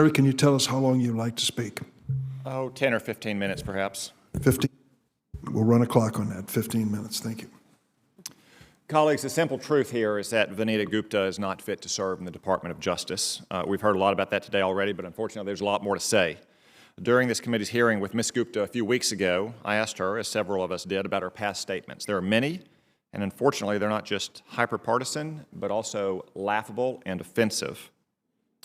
Harry, can you tell us how long you'd like to speak? Oh, 10 or 15 minutes, perhaps. 15? We'll run a clock on that. 15 minutes. Thank you. Colleagues, the simple truth here is that Vanita Gupta is not fit to serve in the Department of Justice. We've heard a lot about that today already, but unfortunately there's a lot more to say. During this committee's hearing with Ms. Gupta a few weeks ago, I asked her, as several of us did, about her past statements. There are many, and unfortunately they're not just hyper-partisan, but also laughable and offensive.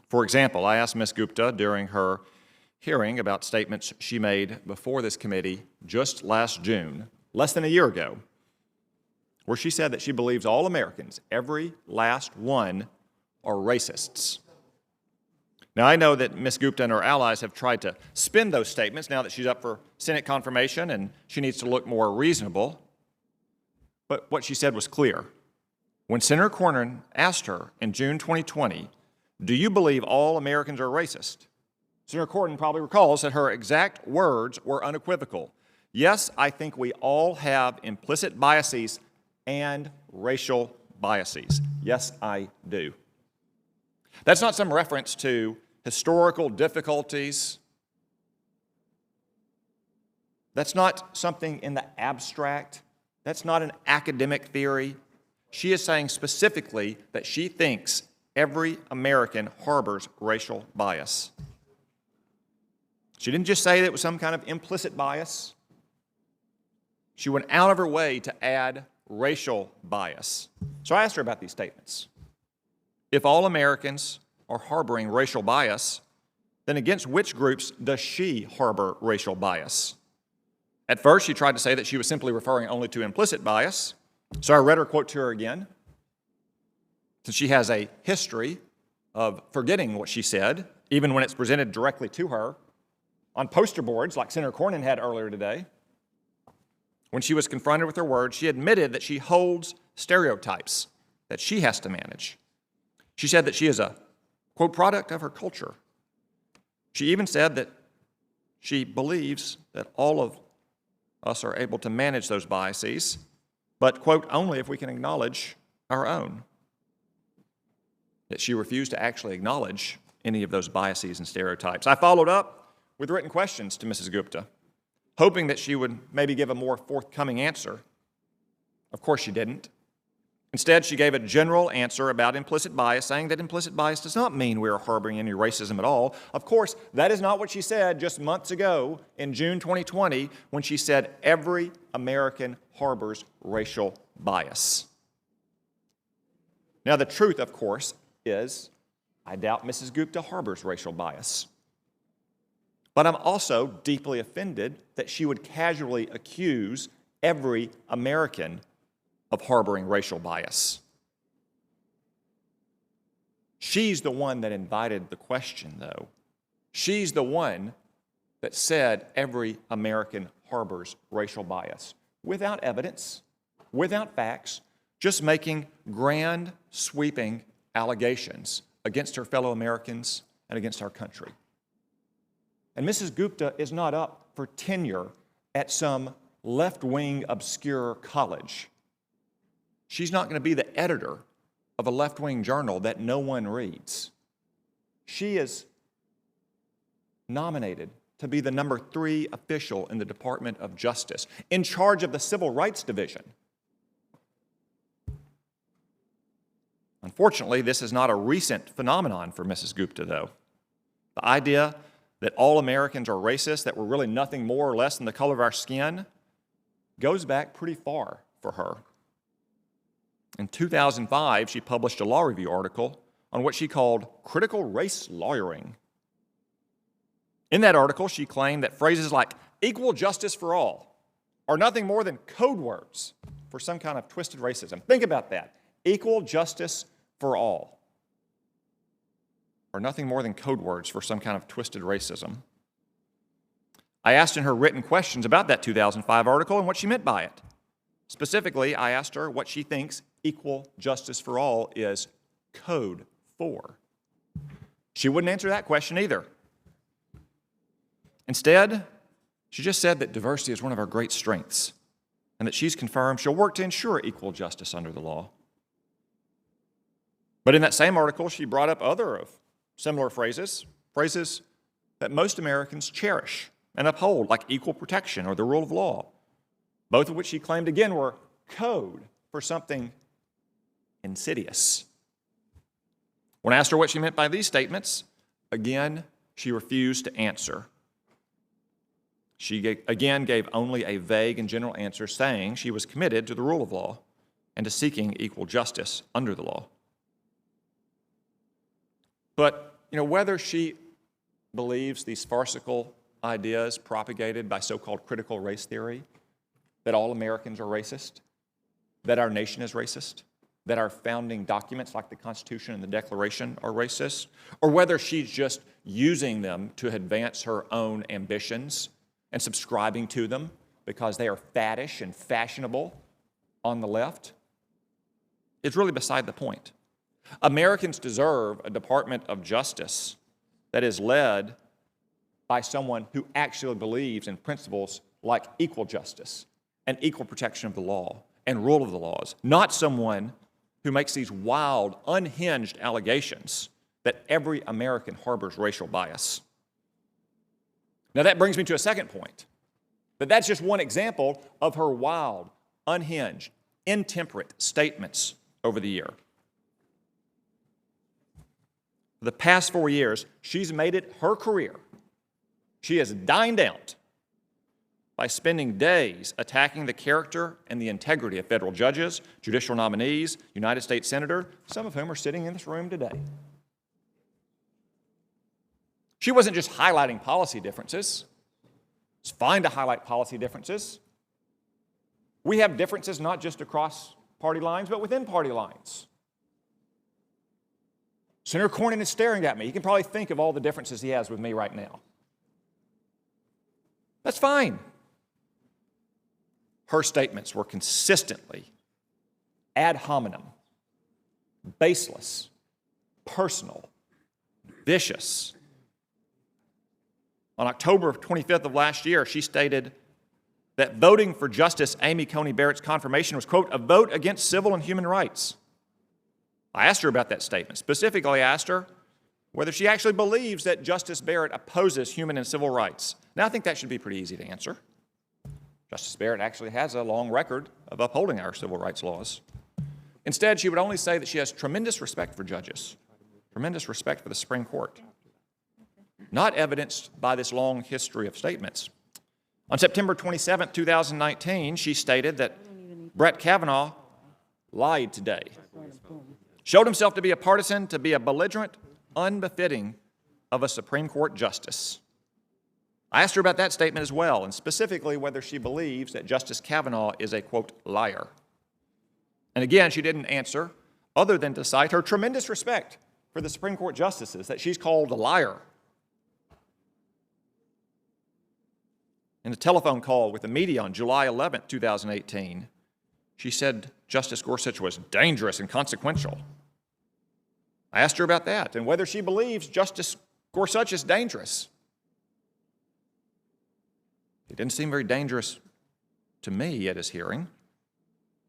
For example, I asked Ms. Gupta during her hearing about statements she made before this committee just last June, less than a year ago, where she said that she believes all Americans, every last one, are racists. Now, I know that Ms. Gupta and her allies have tried to spin those statements now that she's up for Senate confirmation and she needs to look more reasonable. But what she said was clear. When Senator Cornyn asked her in June 2020, "Do you believe all Americans are racist?" Senator Cornyn probably recalls that her exact words were unequivocal. "Yes, I think we all have implicit biases and racial biases. Yes, I do." That's not some reference to historical difficulties. That's not something in the abstract. That's not an academic theory. She is saying specifically that she thinks every American harbors racial bias. She didn't just say that it was some kind of implicit bias. She went out of her way to add racial bias. So I asked her about these statements. If all Americans are harboring racial bias, then against which groups does she harbor racial bias? At first, she tried to say that she was simply referring only to implicit bias. So I read her quote to her again, since she has a history of forgetting what she said, even when it's presented directly to her on poster boards like Senator Cornyn had earlier today. When she was confronted with her words, she admitted that she holds stereotypes that she has to manage. She said that she is a, quote, product of her culture. She even said that she believes that all of us are able to manage those biases, but, quote, only if we can acknowledge our own. That she refused to actually acknowledge any of those biases and stereotypes. I followed up with written questions to Mrs. Gupta, hoping that she would maybe give a more forthcoming answer. Of course she didn't. Instead, she gave a general answer about implicit bias, saying that implicit bias does not mean we are harboring any racism at all. Of course, that is not what she said just months ago in June 2020 when she said every American harbors racial bias. Now, the truth, of course, is I doubt Mrs. Gupta harbors racial bias. But I'm also deeply offended that she would casually accuse every American of harboring racial bias. She's the one that invited the question, though. She's the one that said every American harbors racial bias, without evidence, without facts, just making grand, sweeping allegations against her fellow Americans and against our country. And Mrs. Gupta is not up for tenure at some left-wing obscure college. She's not going to be the editor of a left-wing journal that no one reads. She is nominated to be the number 3 official in the Department of Justice, in charge of the Civil Rights Division. Unfortunately, this is not a recent phenomenon for Mrs. Gupta, though. The idea that all Americans are racist, that we're really nothing more or less than the color of our skin, goes back pretty far for her. In 2005, she published a law review article on what she called critical race lawyering. In that article, she claimed that phrases like equal justice for all are nothing more than code words for some kind of twisted racism. Think about that. Equal justice for all are nothing more than code words for some kind of twisted racism. I asked in her written questions about that 2005 article and what she meant by it. Specifically, I asked her what she thinks equal justice for all is code for. She wouldn't answer that question either. Instead, she just said that diversity is one of our great strengths and that she's confirmed she'll work to ensure equal justice under the law. But in that same article, she brought up other of similar phrases phrases that most Americans cherish and uphold, like equal protection or the rule of law, both of which she claimed, again, were code for something insidious. When asked her what she meant by these statements, again, she refused to answer. She again gave only a vague and general answer, saying she was committed to the rule of law and to seeking equal justice under the law. But, whether she believes these farcical ideas propagated by so-called critical race theory, that all Americans are racist, that our nation is racist, that our founding documents like the Constitution and the Declaration are racist, or whether she's just using them to advance her own ambitions and subscribing to them because they are faddish and fashionable on the left, is really beside the point. Americans deserve a Department of Justice that is led by someone who actually believes in principles like equal justice and equal protection of the law and rule of the laws, not someone who makes these wild, unhinged allegations that every American harbors racial bias. Now that brings me to a second point, that that's just one example of her wild, unhinged, intemperate statements over the year. For the past 4 years, she's made it her career. She has dined out by spending days attacking the character and the integrity of federal judges, judicial nominees, United States senators, some of whom are sitting in this room today. She wasn't just highlighting policy differences. It's fine to highlight policy differences. We have differences not just across party lines, but within party lines. Senator Cornyn is staring at me. He can probably think of all the differences he has with me right now. That's fine. Her statements were consistently ad hominem, baseless, personal, vicious. On October 25th of last year, she stated that voting for Justice Amy Coney Barrett's confirmation was, quote, a vote against civil and human rights. I asked her about that statement. Specifically, I asked her whether she actually believes that Justice Barrett opposes human and civil rights. Now, I think that should be pretty easy to answer. Justice Barrett actually has a long record of upholding our civil rights laws. Instead, she would only say that she has tremendous respect for judges, tremendous respect for the Supreme Court, not evidenced by this long history of statements. On September 27, 2019, she stated that Brett Kavanaugh lied today, showed himself to be a partisan, to be a belligerent, unbefitting of a Supreme Court justice. I asked her about that statement as well, and specifically whether she believes that Justice Kavanaugh is a, quote, liar. And again, she didn't answer, other than to cite her tremendous respect for the Supreme Court justices, that she's called a liar. In a telephone call with the media on July 11, 2018, she said Justice Gorsuch was dangerous and consequential. I asked her about that and whether she believes Justice Gorsuch is dangerous. He didn't seem very dangerous to me at his hearing.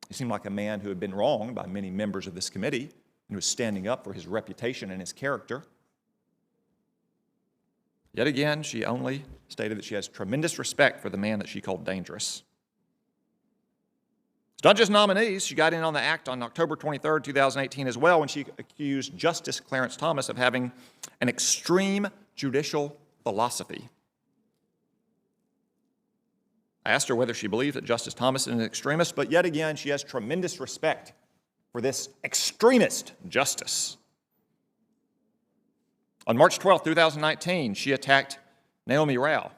He seemed like a man who had been wronged by many members of this committee and was standing up for his reputation and his character. Yet again, she only stated that she has tremendous respect for the man that she called dangerous. It's not just nominees. She got in on the act on October 23, 2018 as well, when she accused Justice Clarence Thomas of having an extreme judicial philosophy. I asked her whether she believes that Justice Thomas is an extremist, but yet again, she has tremendous respect for this extremist justice. On March 12, 2019, she attacked Naomi Rao,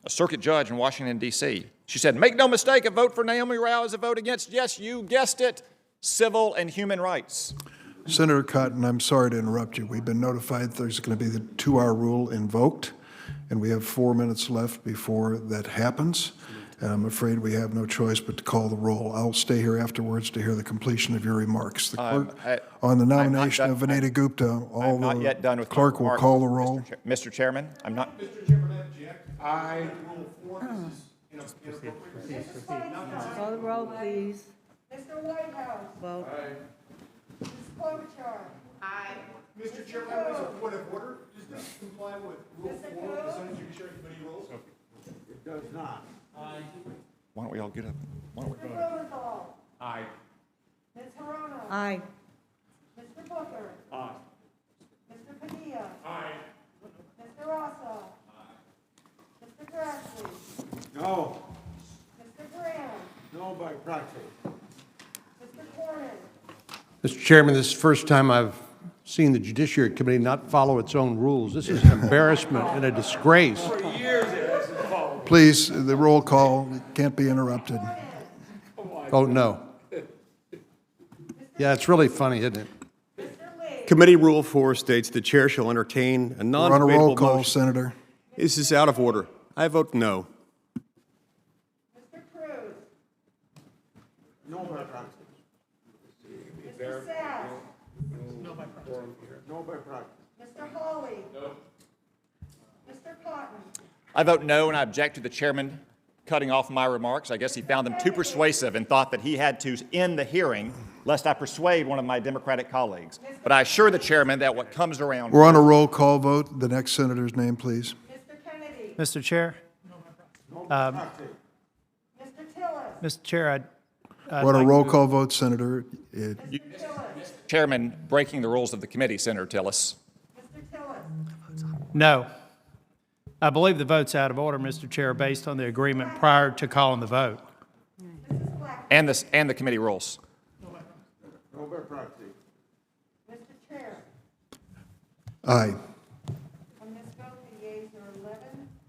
a circuit judge in Washington, D.C. She said, make no mistake, a vote for Naomi Rao is a vote against, yes, you guessed it, civil and human rights. Senator Cotton, I'm sorry to interrupt you. We've been notified there's going to be the 2-hour rule invoked, and we have 4 minutes left before that happens. And I'm afraid we have no choice but to call the roll. I'll stay here afterwards to hear the completion of your remarks. The clerk, on the nomination of Vanita Gupta, the clerk will call the roll. Mr. Chairman, I'm not. Mr. Chairman, I object. Call the roll, please. Mr. Whitehouse. Vote. Ms. Klobuchar. Mr. Chairman, I raise a point of order. Does this comply with Rule 4 of the Senate Judiciary Committee rules? It does not. Why don't we all get up? Why don't we? Mr. Rosenthal. Aye. Ms. Hirono. Aye. Mr. Booker. Aye. Mr. Padilla. Aye. Mr. Rosso. Mr. Grassley. No. Mr. Graham. No by proxy. Mr. Cornyn. Mr. Chairman, this is the first time I've seen the Judiciary Committee not follow its own rules. This is an embarrassment and a disgrace. Please, the roll call can't be interrupted. Oh, no. Yeah, it's really funny, isn't it? Mr. Lee. Committee Rule 4 states the chair shall entertain a We're on a roll non-debatable call, motion. Senator. This is out of order. I vote no. Mr. Cruz. No by proxy. Mr. Sass. No by proxy. Mr. Hawley. No. Mr. Cotton. I vote no, and I object to the chairman cutting off my remarks. I guess he found them too persuasive and thought that he had to end the hearing lest I persuade one of my Democratic colleagues. But I assure the chairman that what comes around. We're on a roll call vote. The next senator's name, please. Mr. Kennedy. Mr. Chair, No by proxy. Mr. Tillis. Mr. Chair, I'd We're on a like roll to- call vote, Senator. Mr. Tillis. Chairman breaking the rules of the committee, Senator Tillis. Mr. Tillis. No. I believe the vote's out of order, Mr. Chair, based on the agreement prior to calling the vote. Mrs. Black. And the committee rules. No by proxy. Mr. Chair. Aye. On this vote, the yeas are 11,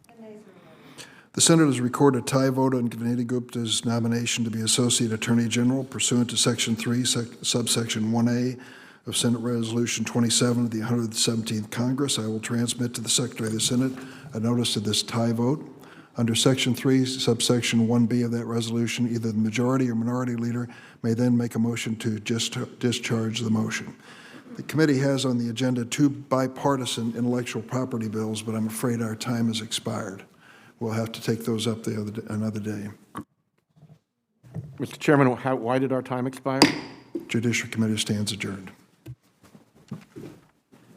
the nays are 11. The Senate has recorded a tie vote on Vanita Gupta's nomination to be Associate Attorney General pursuant to Section 3, subsection 1A of Senate Resolution 27 of the 117th Congress. I will transmit to the Secretary of the Senate a notice of this tie vote. Under Section 3, subsection 1B of that resolution, either the majority or minority leader may then make a motion to discharge the motion. The committee has on the agenda two bipartisan intellectual property bills, but I'm afraid our time has expired. We'll have to take those up another day. Mr. Chairman, why did our time expire? Judiciary Committee stands adjourned.